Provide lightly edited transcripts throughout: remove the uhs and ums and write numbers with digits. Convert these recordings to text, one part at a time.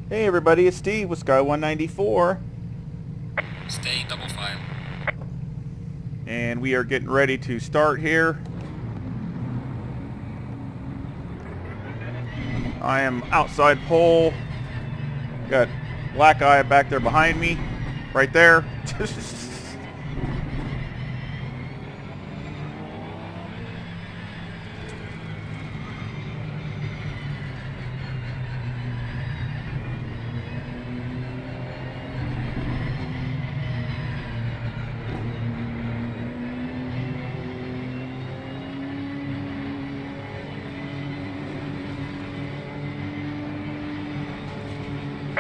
Hey everybody, it's Steve with Sky 194, Staying double file. and we are getting ready to start here. I am outside pole. Got black eye back there behind me, right there.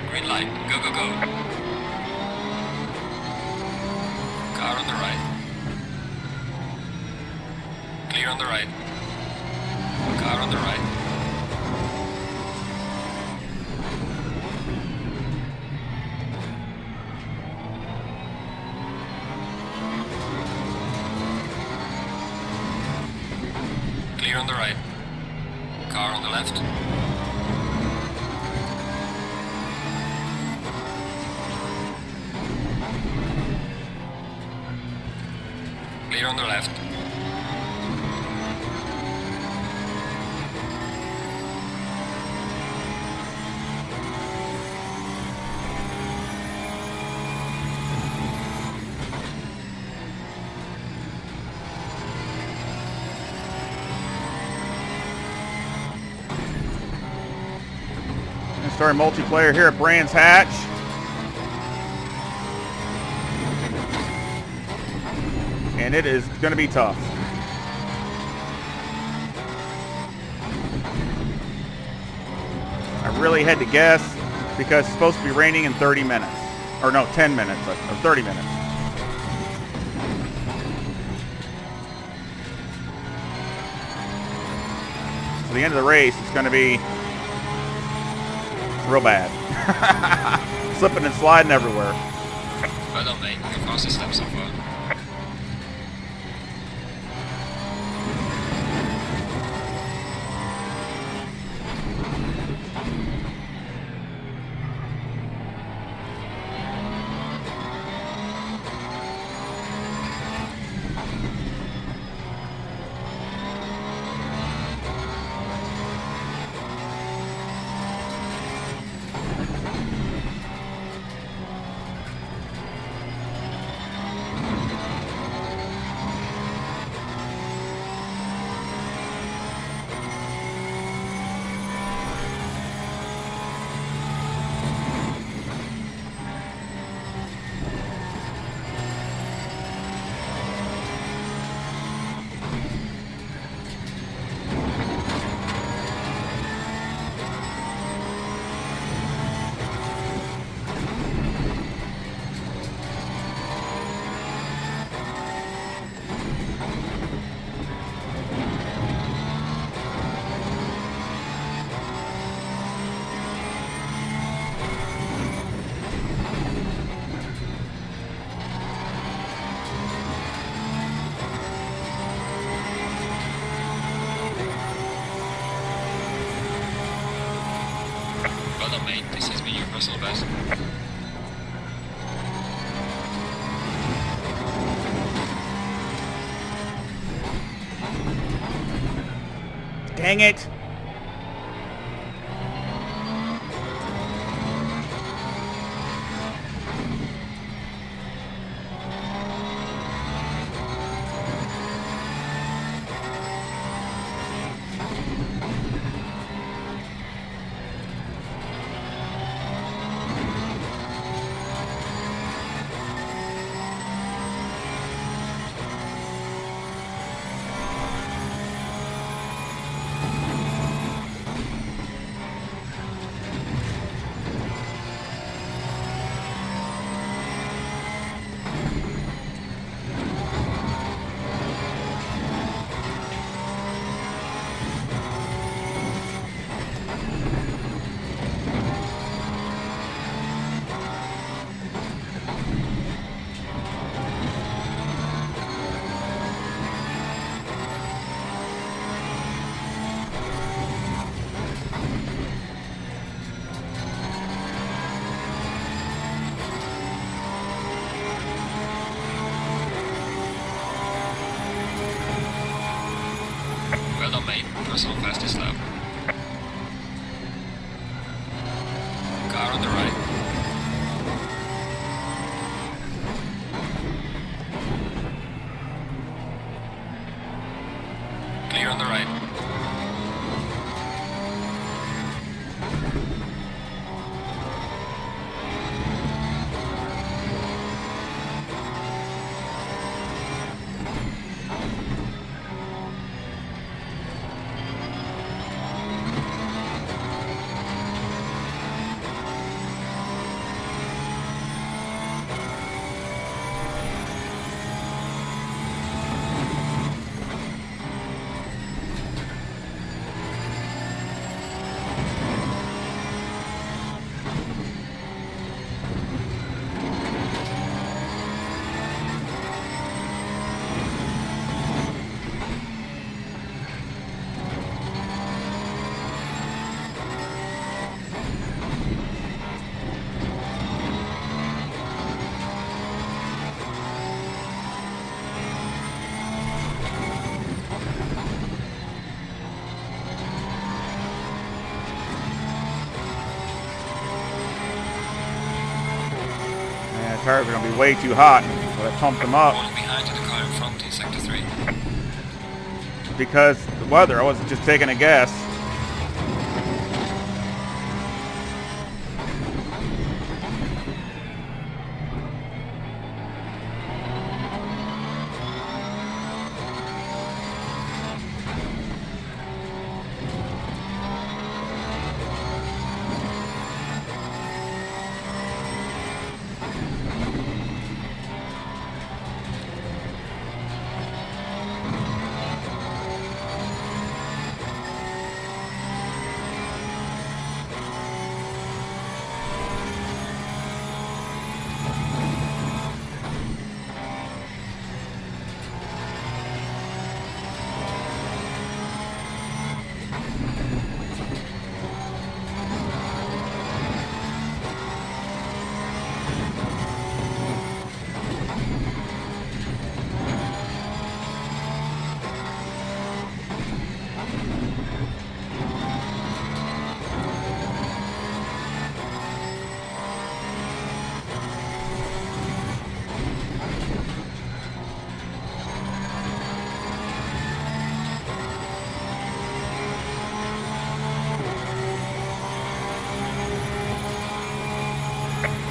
Green light. Go, go, go. Car on the right. Clear on the right. Car on the right. Clear on the right. Car on the left. Clear on the left. Starting multiplayer here at Brands Hatch. And it is going to be tough. I really had to guess because it's supposed to be raining in 30 minutes. Or no, 10 minutes, or 30 minutes. So the end of the race is going to be real bad. Slipping and sliding everywhere. Well done, mate. Your fastest step so far. Well done, mate. This has been your personal best. Dang it! Tires are going to be way too hot, but I pumped them up. Falling behind to the car in front in sector 3. Because the weather, I wasn't just taking a guess.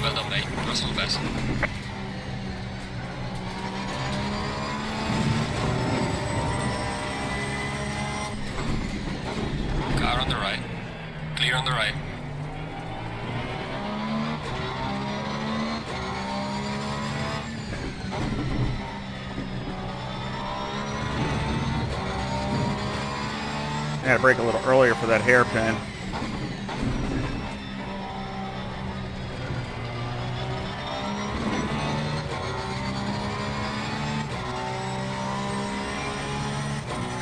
Well done, mate. Personal best. Car on the right. Clear on the right. I had to brake a little earlier for that hairpin.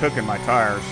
Cooking my tires.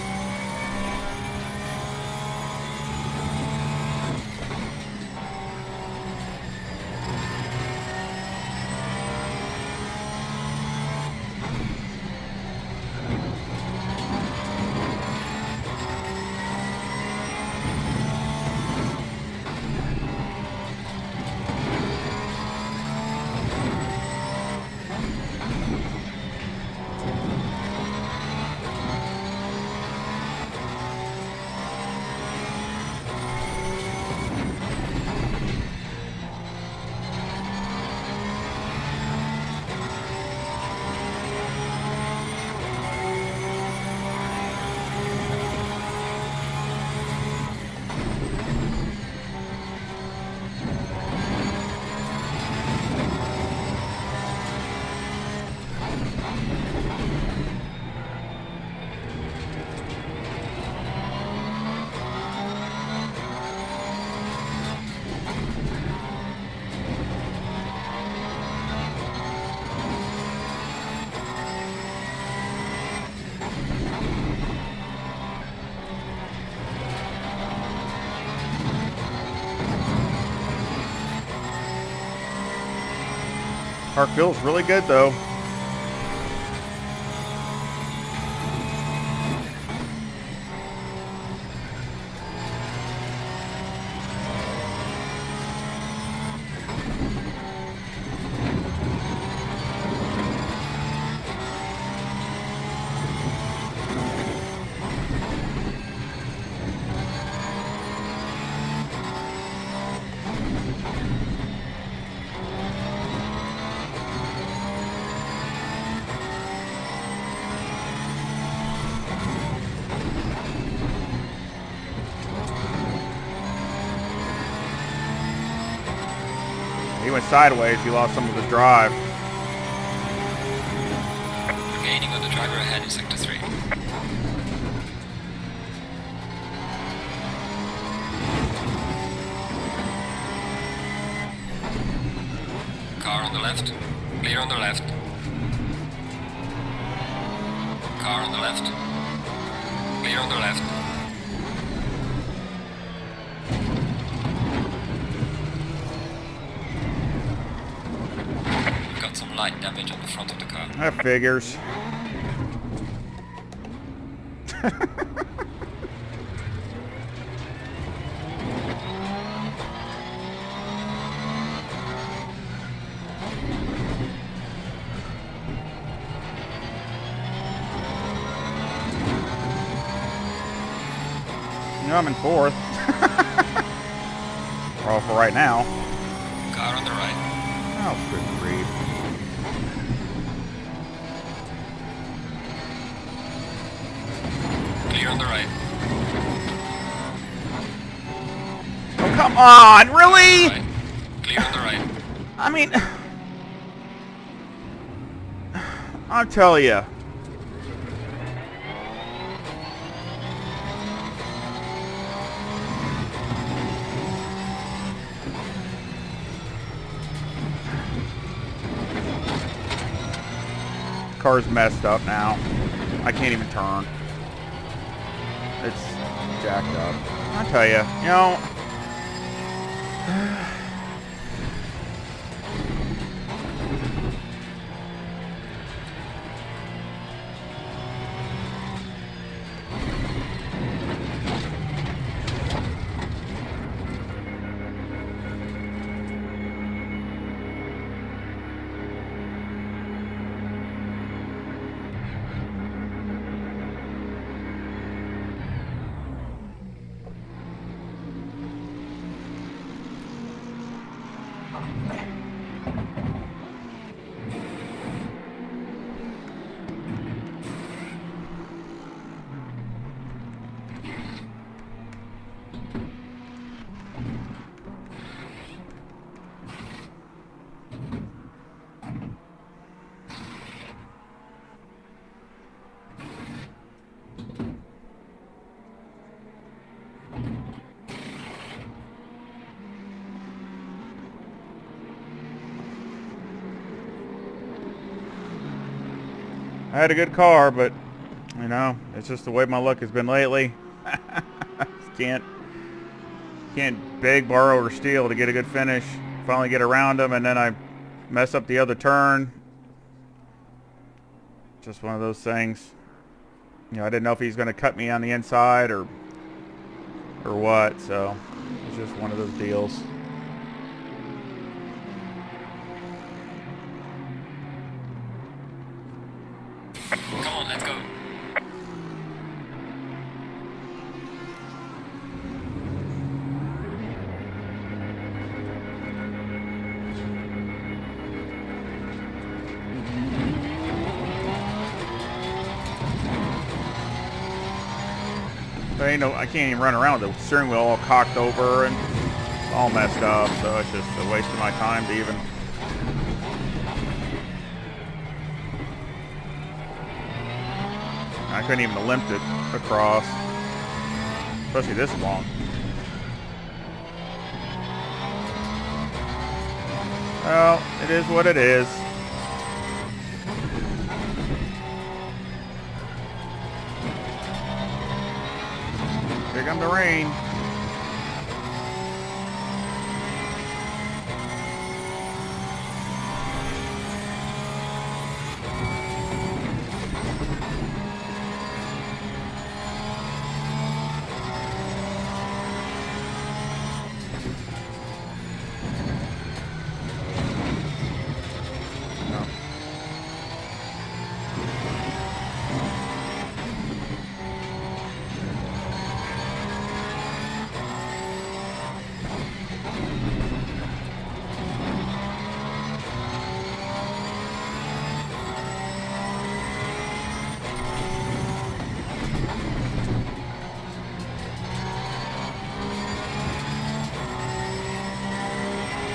Car feels really good though. He went sideways, he lost some of his drive. Gaining on the driver ahead in sector 3. Car on the left. Clear on the left. Car on the left. Clear on the left. Got some light damage on the front of the car. That figures. You know, I'm in fourth. Well, for right now. Car on the right. Oh, good grief. Clear on the right. Oh, come on, really? Right. Clear on the right. I mean, I'll tell you. Car's messed up now. I can't even turn. It's jacked up. I'll tell you, you know. I had a good car, but you know, it's just the way my luck has been lately. can't beg, borrow, or steal to get a good finish. Finally get around him, and then I mess up the other turn. Just one of those things. You know, I didn't know if he's going to cut me on the inside or what. So it's just one of those deals. Come on, let's go. But ain't no, I can't even run around with the steering wheel all cocked over and all messed up. So it's just a waste of my time to even. I couldn't even have limped it across, especially this long. Well, it is what it is. Here comes the rain.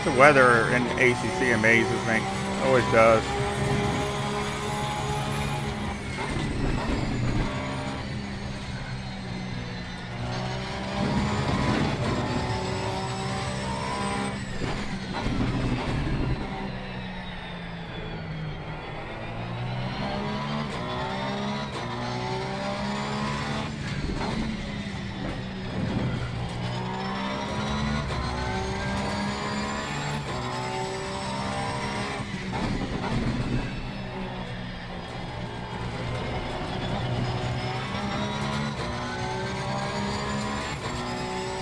The weather in ACC amazes me. It always does.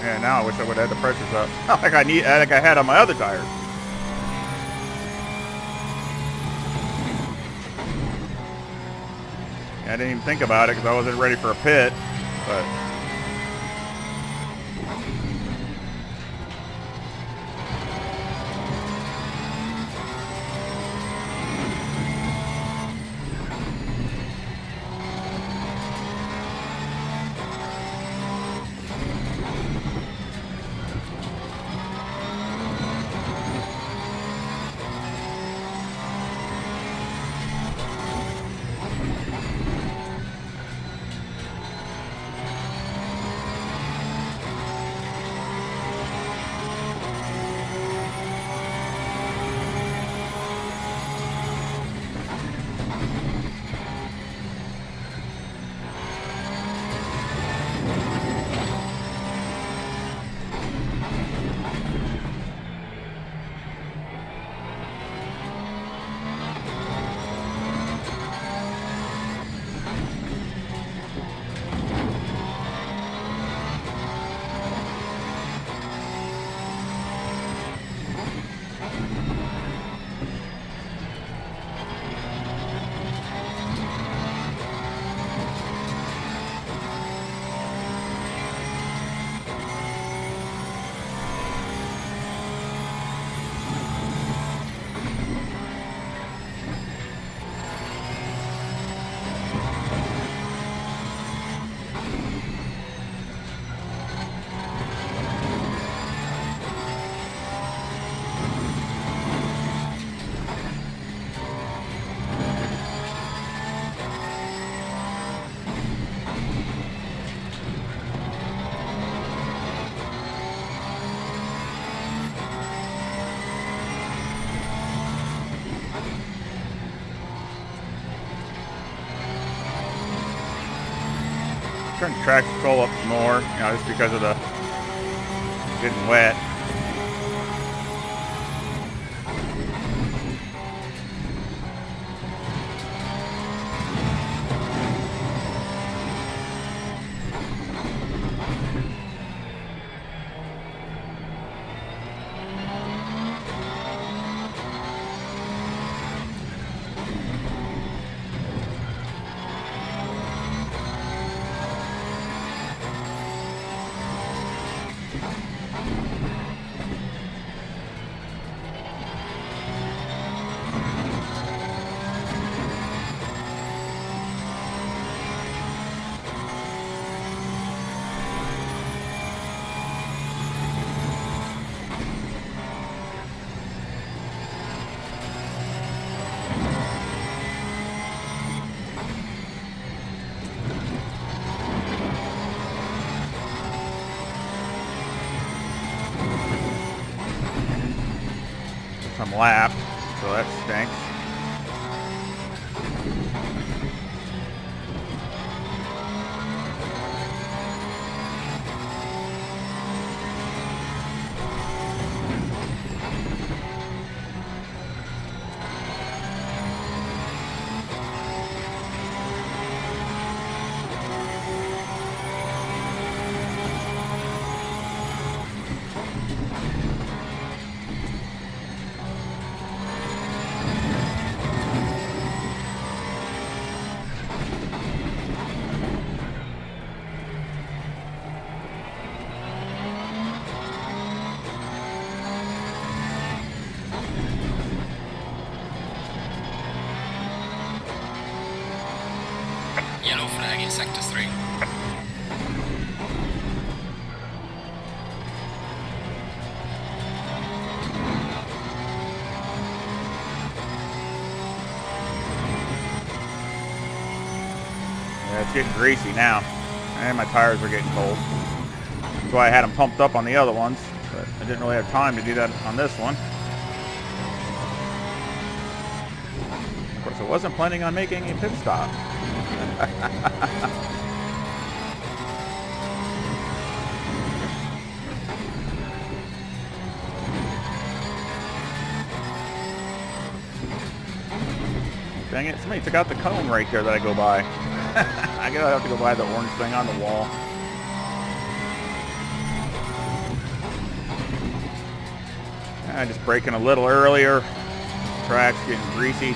Yeah, now I wish I would have had the pressures up. like I had on my other tires. I didn't even think about it because I wasn't ready for a pit, but Turn the traction control up some more, you know, just because of the getting wet. I'm lapped, so that stinks. Yellow flag in sector 3. Yeah, it's getting greasy now. And my tires are getting cold. That's why I had them pumped up on the other ones, but I didn't really have time to do that on this one. Of course, I wasn't planning on making a pit stop. Dang it, somebody took out the cone right there that I go by. I gotta have to go by the orange thing on the wall. I just braking a little earlier. Track's getting greasy.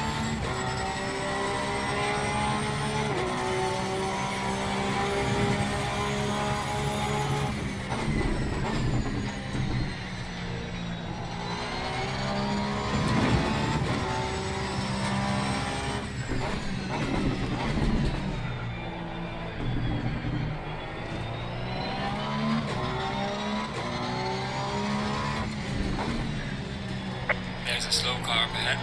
There's a slow car up ahead.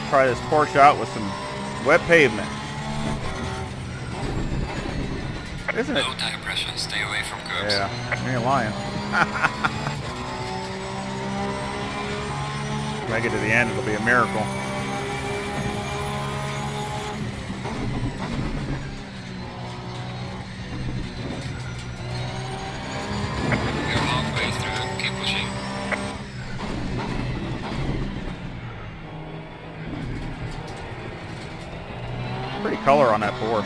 Try this Porsche out with some wet pavement. Isn't it? Low tire pressure, stay away from curbs. Yeah, you ain't lying. Make it to the end, it'll be a miracle. We're halfway through, keep pushing. Pretty color on that Porsche.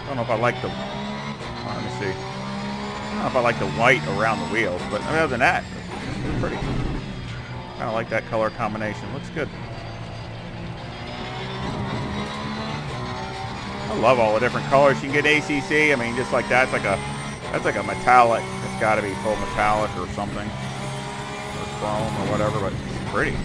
I don't know if I like the, let me see. I don't know if I like the white around the wheels, but other than that, it's pretty. Kind of like that color combination. Looks good. I love all the different colors. You can get ACC. I mean, just like that's like a metallic. It's got to be full metallic or something, or chrome or whatever. But it's pretty.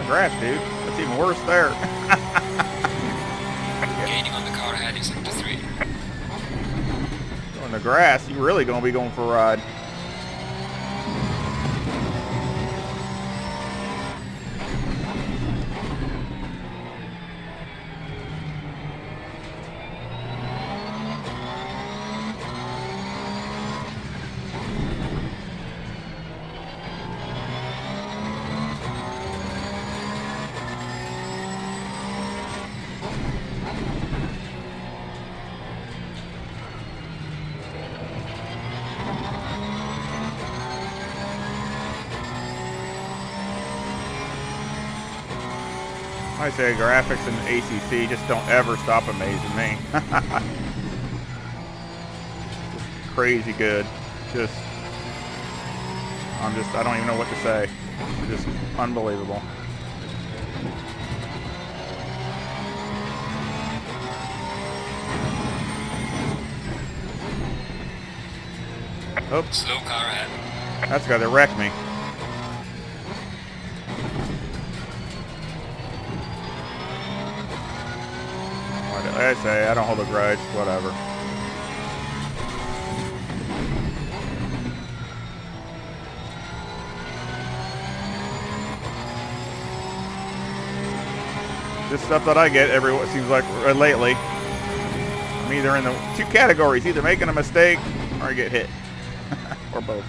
Grass, dude. That's even worse there. Gaining on the car heading sector 3. Going the grass, you're really going to be going for a ride. I say graphics and ACC just don't ever stop amazing me. Just crazy good. I don't even know what to say. Just unbelievable. Oops. Slow car ahead. That's the guy that wrecked me. Like I say, I don't hold a grudge, whatever. This stuff that I get every, seems like lately, I'm either in the two categories, either making a mistake or I get hit. Or both.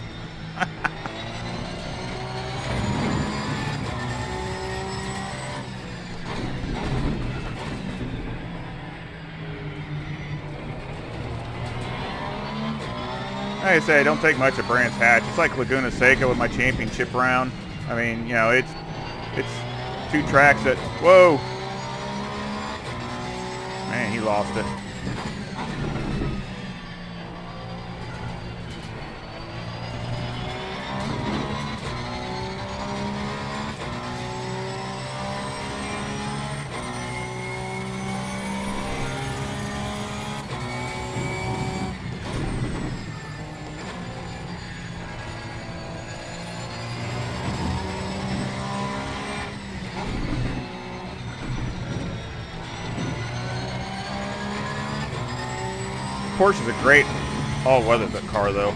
Like I say, I don't take much of Brands Hatch. It's like Laguna Seca with my championship round. I mean, you know, it's two tracks that, whoa. Man, he lost it. Porsche is a great all-weather car, though.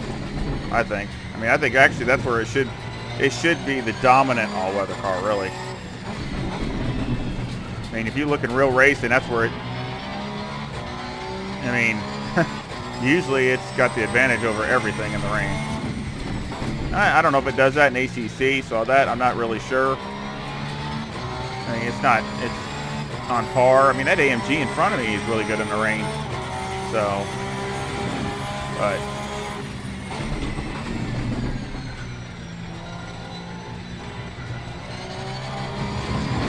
I think. I mean, I think actually that's where it should be the dominant all-weather car, really. I mean, if you look in real racing, that's where it. I mean, usually it's got the advantage over everything in the rain. I don't know if it does that in ACC, so that I'm not really sure. I mean, it's on par. I mean, that AMG in front of me is really good in the rain. So. But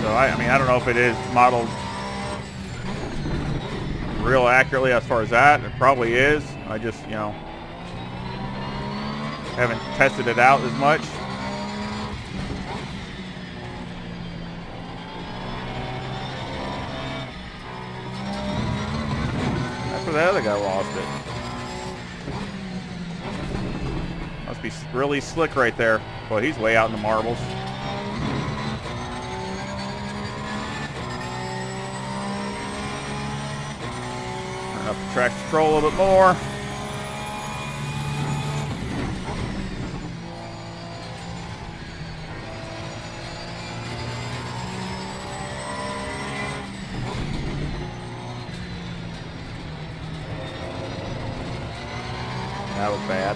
so I mean, I don't know if it is modeled real accurately as far as that. It probably is. I just, you know, haven't tested it out as much. That's where the other guy lost it. Must be really slick right there. Boy, he's way out in the marbles. Turn up the traction control a little bit more. That was bad.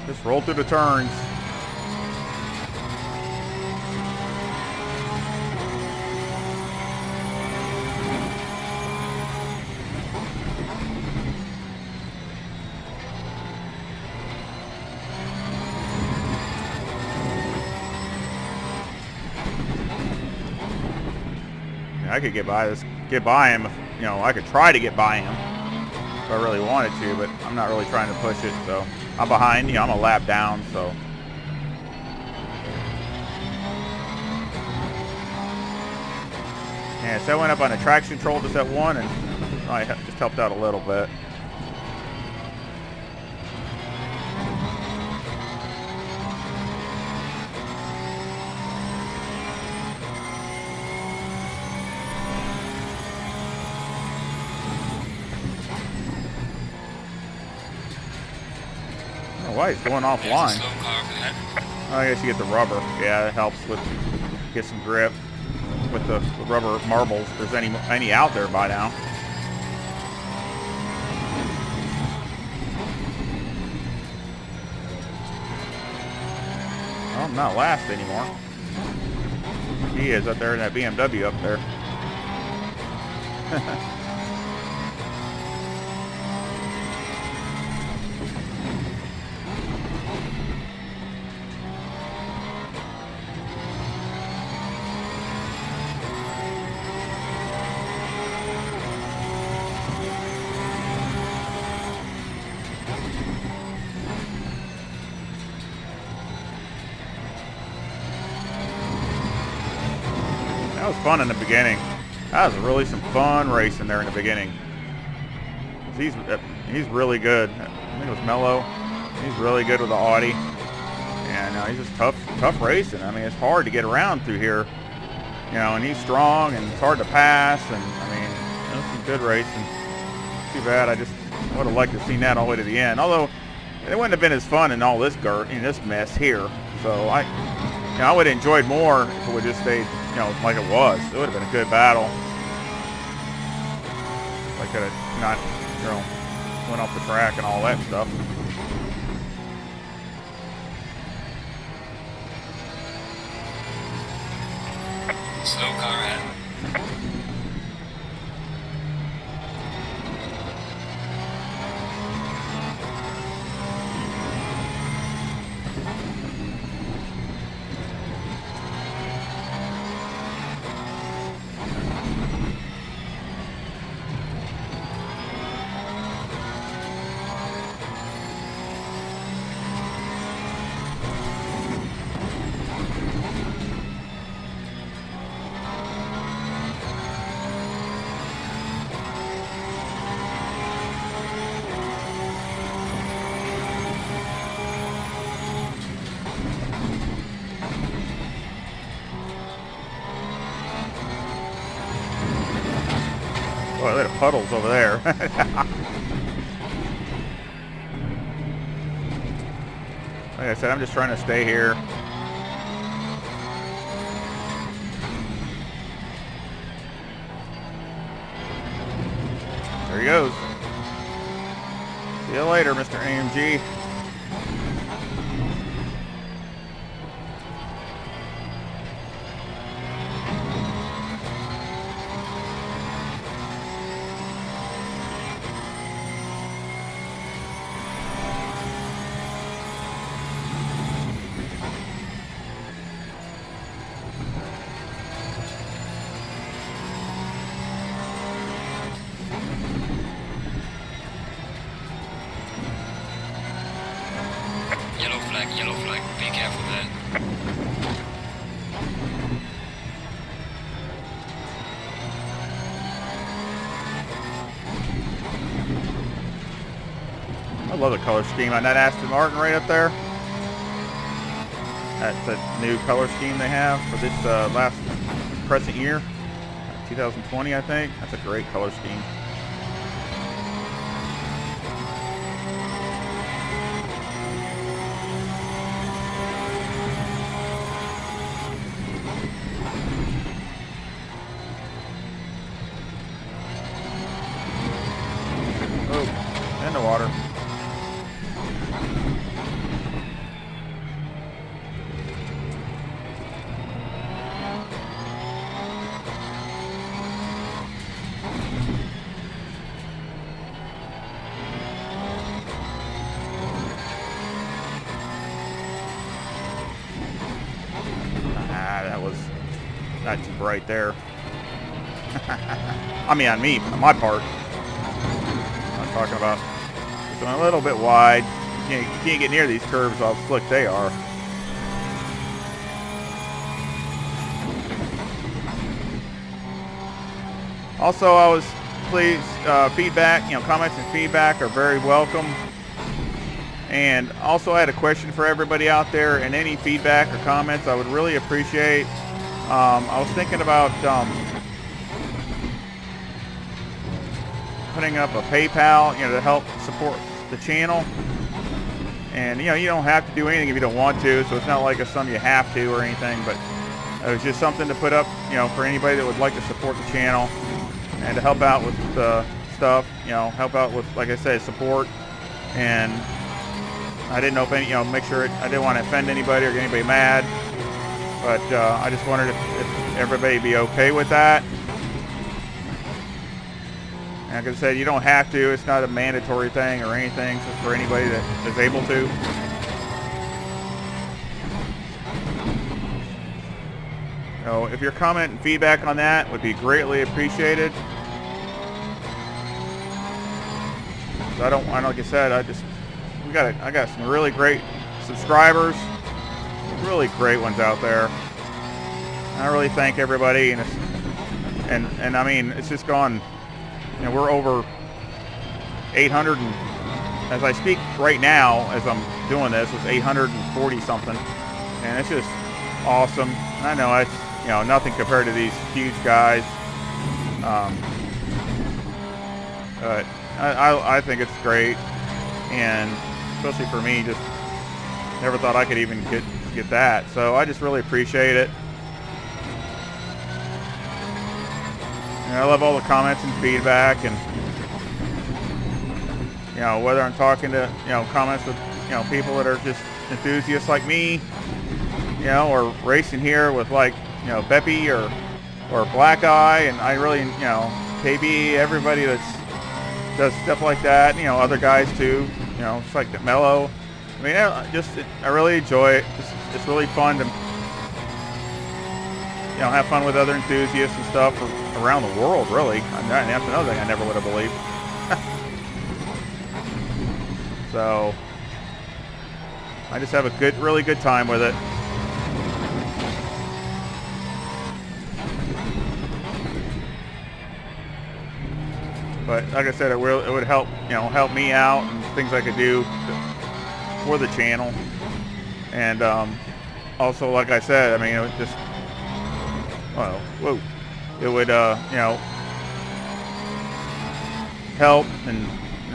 Just roll through the turns. I could get by him. You know, I could try to get by him if I really wanted to, but I'm not really trying to push it. So I'm behind. You know, I'm a lap down. So yeah, so I went up on the traction control just at 1, and I just helped out a little bit. Why he's going offline? I guess you get the rubber. Yeah, it helps with get some grip with the rubber marbles. If there's any out there by now. Well, I'm not last anymore. He is up there in that BMW up there. That was fun in the beginning. That was really some fun racing there in the beginning. He's really good. I think it was Mello. He's really good with the Audi, and he's just tough racing. I mean, it's hard to get around through here, you know. And he's strong, and it's hard to pass. And I mean, it was some good racing. Too bad. I would have liked to have seen that all the way to the end. Although it wouldn't have been as fun in all this this mess here. So I would have enjoyed more if it would just stayed, you know, like it was. It would have been a good battle. I could have not, you know, went off the track and all that stuff. Slow car ahead. Boy, look at the puddles over there. Like I said, I'm just trying to stay here. There he goes. See you later, Mr. AMG. Yellow flag, be careful there. I love the color scheme on that Aston Martin right up there. That's the new color scheme they have for this last present year. 2020, I think. That's a great color scheme. Oh, in the water. That was not too bright there. I mean, on my part. I'm talking about just a little bit wide. You can't get near these curves how slick they are. Also, please, feedback, comments and feedback are very welcome. And also, I had a question for everybody out there, and any feedback or comments I would really appreciate. I was thinking about putting up a PayPal, to help support the channel. And you don't have to do anything if you don't want to, so it's not like it's something you have to or anything. But it was just something to put up, for anybody that would like to support the channel and to help out with stuff. Help out with, like I said, support. And I didn't know if any, make sure I didn't want to offend anybody or get anybody mad, but I just wondered if everybody be okay with that. And like I said, you don't have to. It's not a mandatory thing or anything. It's just for anybody that is able to. So if your comment and feedback on that would be greatly appreciated. So like I said, I got some really great subscribers, really great ones out there. And I really thank everybody, and I mean, it's just gone. We're over 800, and as I speak right now, as I'm doing this, it's 840 something, and it's just awesome. I know it's nothing compared to these huge guys, but I think it's great, and especially for me, just never thought I could even get that. So I just really appreciate it. And I love all the comments and feedback, and whether I'm talking to comments with people that are just enthusiasts like me, or racing here with like Beppy or Black Eye, and I really KB, everybody does stuff like that. Other guys too. It's like Mellow. I mean, I really enjoy it. It's really fun to have fun with other enthusiasts and stuff around the world, really. And that's another thing I never would have believed. So I just have a really good time with it. But like I said, it would help, help me out and things I could do for the channel. And also, like I said, I mean, it would just, it would, help. And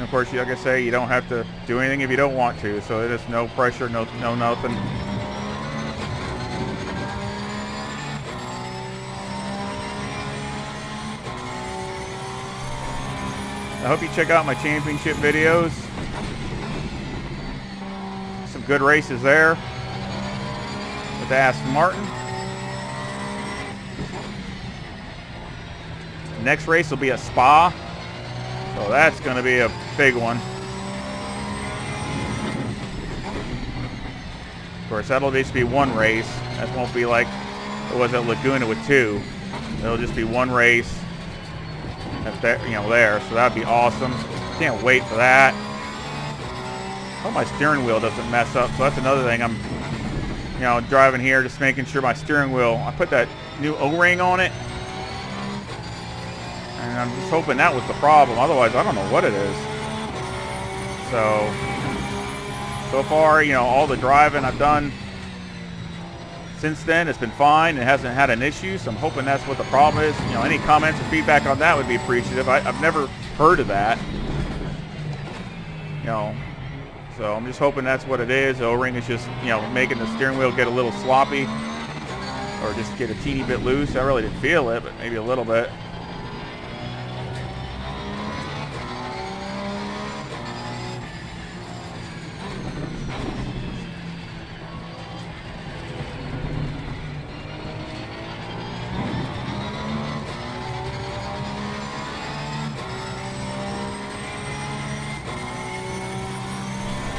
of course, like I say, you don't have to do anything if you don't want to. So there's no pressure, no nothing. I hope you check out my championship videos. Some good races there with the Aston Martin. The next race will be at Spa, so that's going to be a big one. Of course, that'll just be one race. That won't be like it was at Laguna with two. It'll just be one race. There, so that'd be awesome. Can't wait for that. Hope my steering wheel doesn't mess up. So that's another thing. I'm, driving here, just making sure my steering wheel. I put that new O-ring on it, and I'm just hoping that was the problem. Otherwise, I don't know what it is. So far, all the driving I've done since then, it's been fine. It hasn't had an issue, so I'm hoping that's what the problem is. You know, any comments or feedback on that would be appreciative. I've never heard of that. You know, so I'm just hoping that's what it is. The O-ring is just, you know, making the steering wheel get a little sloppy or just get a teeny bit loose. I really didn't feel it, but maybe a little bit.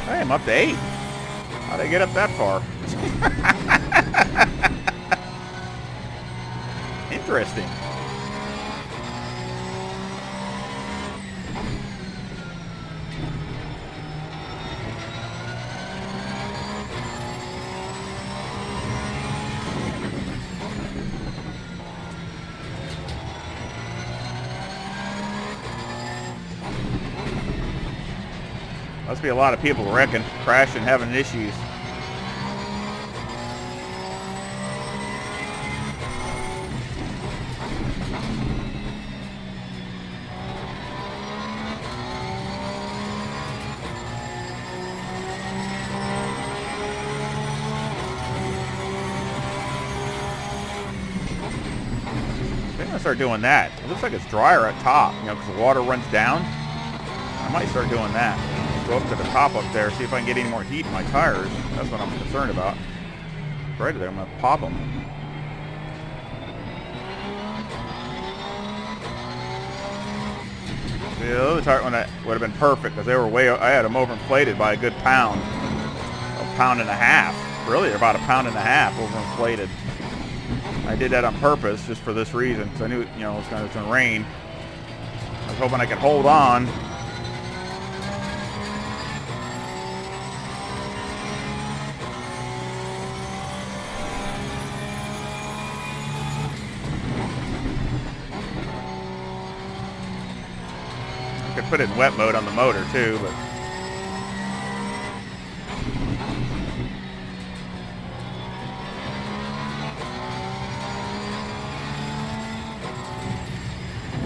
Hey, I'm up to 8. How'd I get up that far? Interesting. Must be a lot of people wrecking, crashing, having issues. I think I'll start doing that. It looks like it's drier at top, you know, because the water runs down. I might start doing that. Go up to the top up there, see if I can get any more heat in my tires. That's what I'm concerned about. Right there, I'm gonna pop them. See, the other tire one that would have been perfect because they were I had them overinflated by a good pound, a pound and a half. Really, about a pound and a half overinflated. I did that on purpose just for this reason because I knew, you know, it was gonna rain. I was hoping I could hold on. Could put it in wet mode on the motor too, but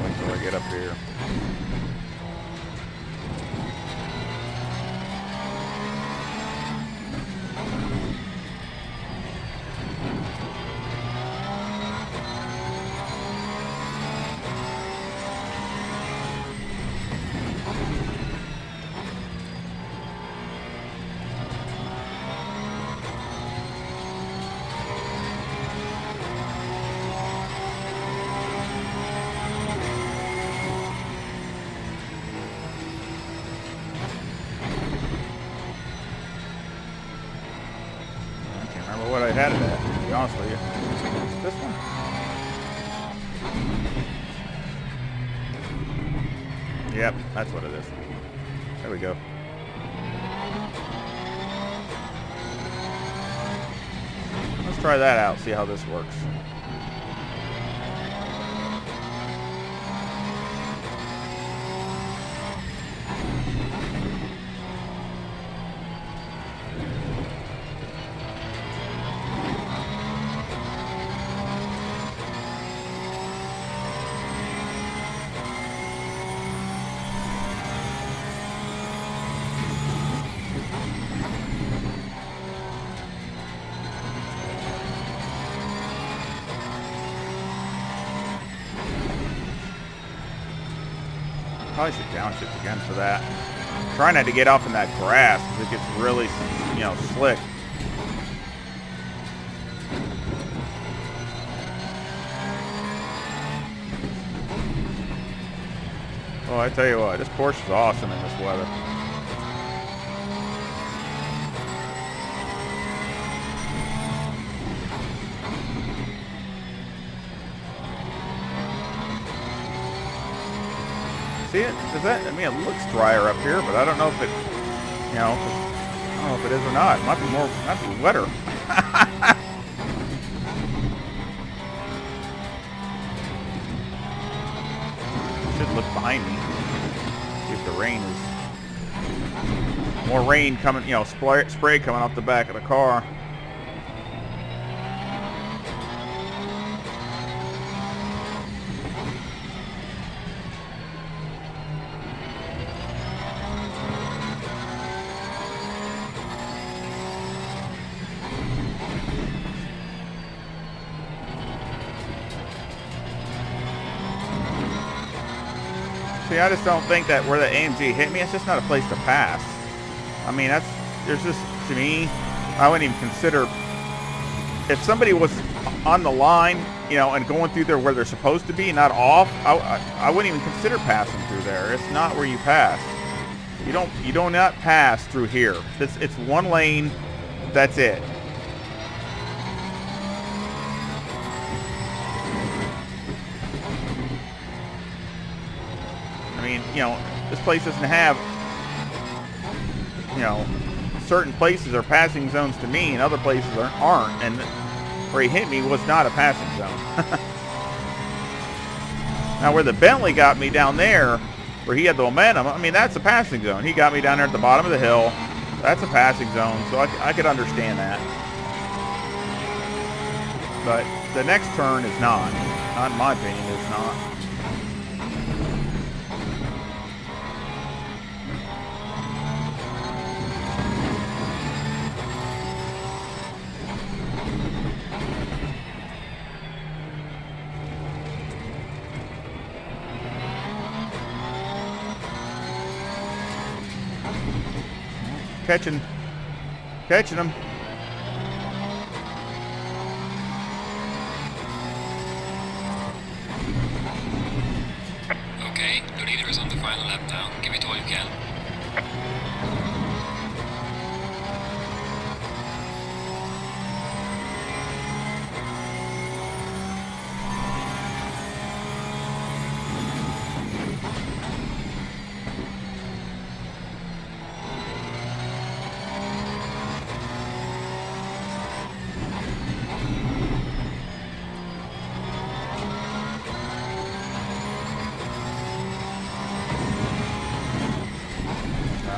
wait till I get up here. What I had it at, to be honest with you. This one? Yep, that's what it is. There we go. Let's try that out, see how this works. Probably should downshift again for that. I'm trying not to get off in that grass because it gets really, you know, slick. Oh, I tell you what, this Porsche is awesome in this weather. See it? Does that? I mean, it looks drier up here, but I don't know if it, you know, I don't know if it is or not. It might be more, might be wetter. Should look behind me. See if the rain is more rain coming, you know, spray coming off the back of the car. See, I just don't think that where the AMG hit me, it's just not a place to pass. I mean, there's just, to me, I wouldn't even consider, if somebody was on the line, you know, and going through there where they're supposed to be, not off, I wouldn't even consider passing through there. It's not where you pass. You do not pass through here. It's one lane, that's it. I mean, you know, this place doesn't have, you know, certain places are passing zones to me and other places aren't. And where he hit me was not a passing zone. Now, where the Bentley got me down there, where he had the momentum, I mean, that's a passing zone. He got me down there at the bottom of the hill. That's a passing zone, so I could understand that. But the next turn is not. Not in my opinion, it's not. Catching him. Okay, the leader is on the final lap now. Give it all you can.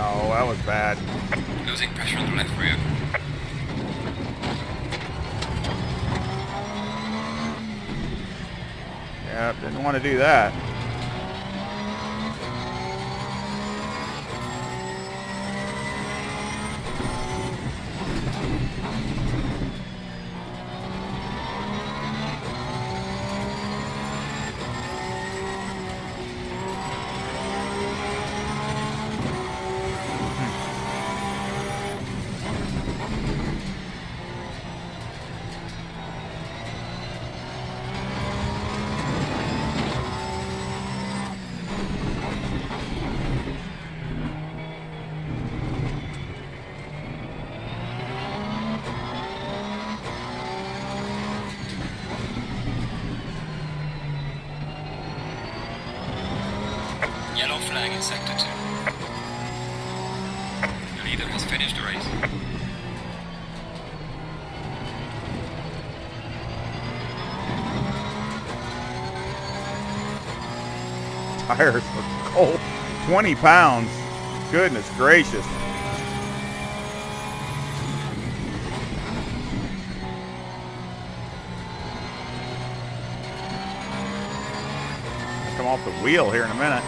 Oh, that was bad. Losing pressure on the left rear. Yep, didn't want to do that. Yellow flag in sector 2. The leader has finished the race. Tires were cold. 20 pounds. Goodness gracious. Come off the wheel here in a minute.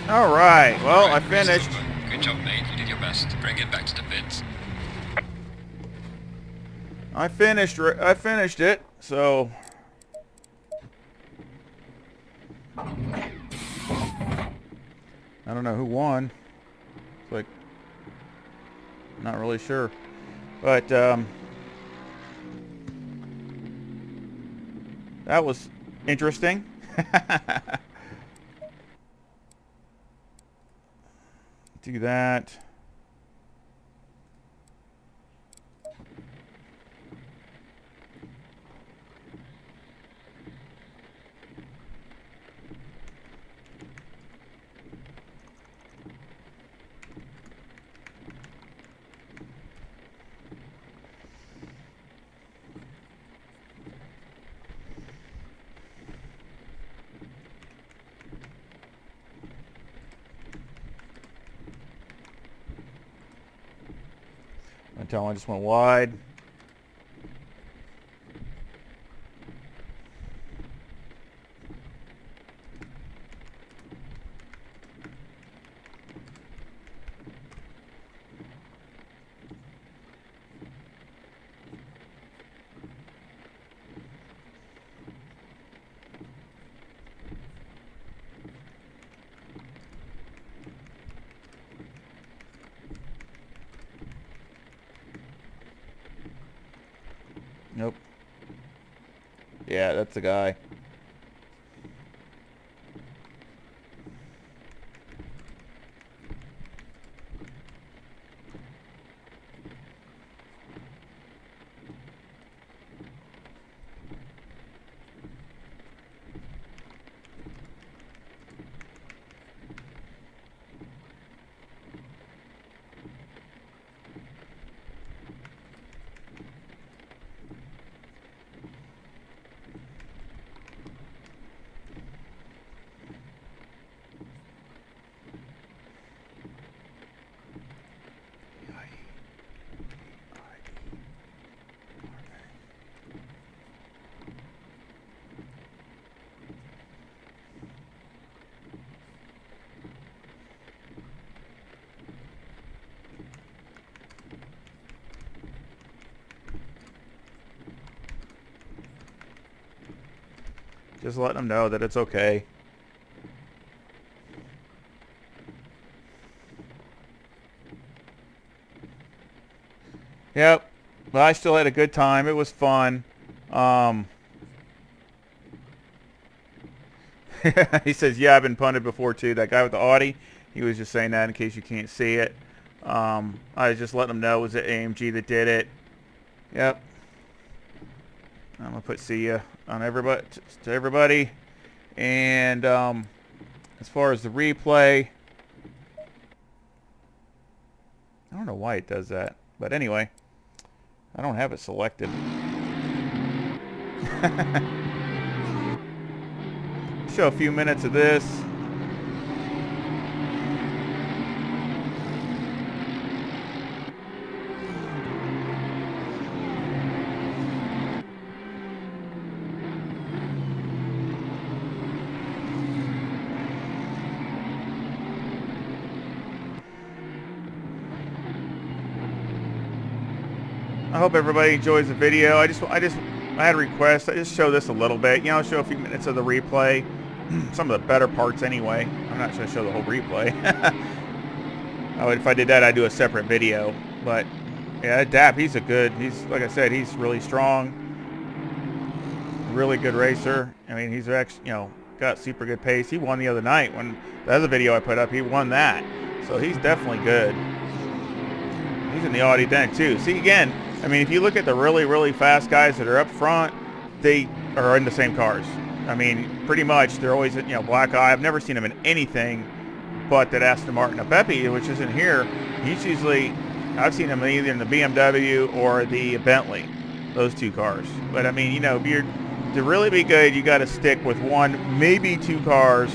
All right. Well, I finished. Good job, mate. You did your best. Bring it back to the pits. I finished it. So I don't know who won. It's like, not really sure, but that was interesting. Do that. Until I just went wide. Nope. Yeah, that's the guy. Just letting them know that it's okay. Yep. But I still had a good time. It was fun. He says, yeah, I've been punted before too. That guy with the Audi, he was just saying that in case you can't see it. I was just letting them know it was the AMG that did it. Yep. I'm going to put see ya on everybody, to everybody. And as far as the replay, I don't know why it does that. But anyway, I don't have it selected. Show a few minutes of this. I hope everybody enjoys the video. I had a request. I just show this a little bit. You know, show a few minutes of the replay. Some of the better parts anyway. I'm not going to show the whole replay. If I did that, I'd do a separate video. But yeah, Dap, he's like I said, he's really strong. Really good racer. I mean, he's actually, you know, got super good pace. He won the other night when the other video I put up, he won that. So he's definitely good. He's in the Audi then too. See, again, I mean, if you look at the really, really fast guys that are up front, they are in the same cars. I mean, pretty much, they're always, you know, black eye. I've never seen him in anything but that Aston Martin. Now, Pepe, which isn't here, he's usually, I've seen him either in the BMW or the Bentley, those two cars. But, I mean, you know, to really be good, you got to stick with one, maybe two cars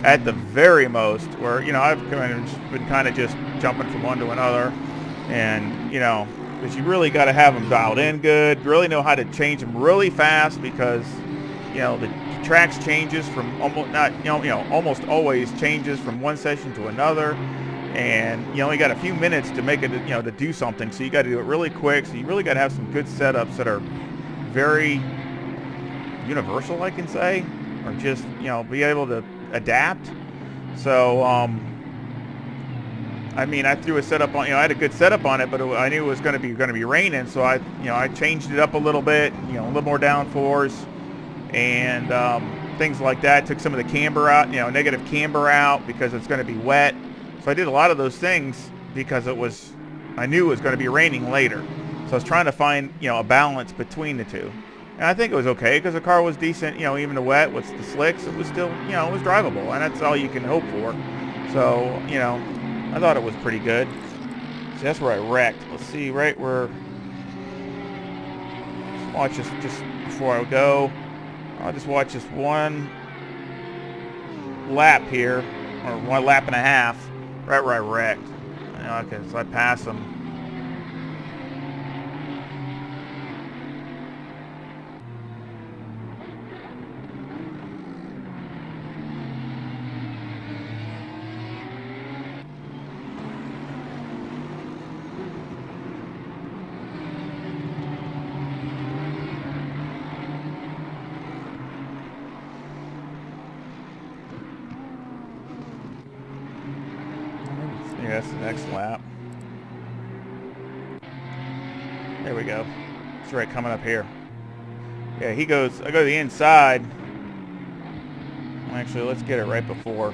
at the very most, where, you know, I've been kind of just jumping from one to another. And, you know, because you really got to have them dialed in good, really know how to change them really fast, because, you know, the tracks changes from almost always changes from one session to another, and you only got a few minutes to make it, you know, to do something, so you got to do it really quick. So you really got to have some good setups that are very universal, I can say, or just, you know, be able to adapt. So I mean, I threw a setup on, you know, I had a good setup on it, but I knew it was going to be raining, so I changed it up a little bit, you know, a little more downforce and things like that. Took some of the camber out, you know, negative camber out, because it's going to be wet. So I did a lot of those things because I knew it was going to be raining later. So I was trying to find, you know, a balance between the two. And I think it was okay, because the car was decent, you know, even the wet with the slicks, it was still, you know, it was drivable, and that's all you can hope for. So, you know, I thought it was pretty good. So that's where I wrecked. Let's see, right where, watch this just before I go. I'll just watch this one lap here, or 1 lap and a half, right where I wrecked. Okay, so I pass them. Yeah, that's the next lap. There we go. That's right, coming up here. Yeah, he goes, I go to the inside. Actually, let's get it right before.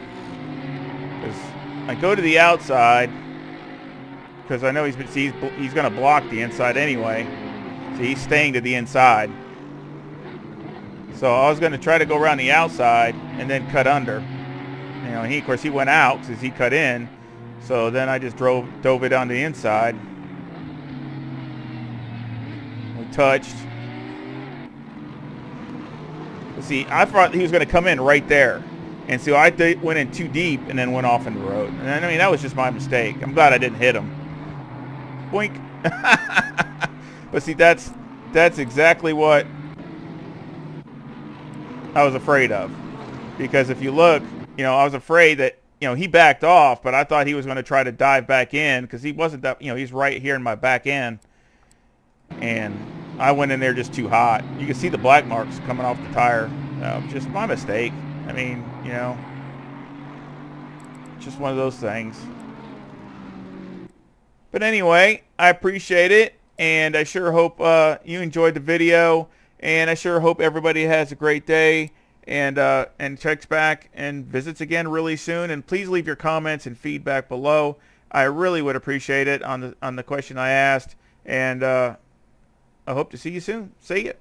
Because I go to the outside because I know he's going to block the inside anyway. So he's staying to the inside. So I was going to try to go around the outside and then cut under. You know, of course, he went out because he cut in. So then I just dove it on the inside. We touched. But see, I thought he was going to come in right there. And so I went in too deep and then went off in the road. And I mean, that was just my mistake. I'm glad I didn't hit him. Boink. But see, that's exactly what I was afraid of. Because if you look, you know, I was afraid that, you know, he backed off, but I thought he was going to try to dive back in because he wasn't that, you know, he's right here in my back end. And I went in there just too hot. You can see the black marks coming off the tire. Just my mistake. I mean, you know, just one of those things. But anyway, I appreciate it, and I sure hope you enjoyed the video, and I sure hope everybody has a great day, and checks back and visits again really soon. And please leave your comments and feedback below. I really would appreciate it on the question I asked, and I hope to see you soon. See ya.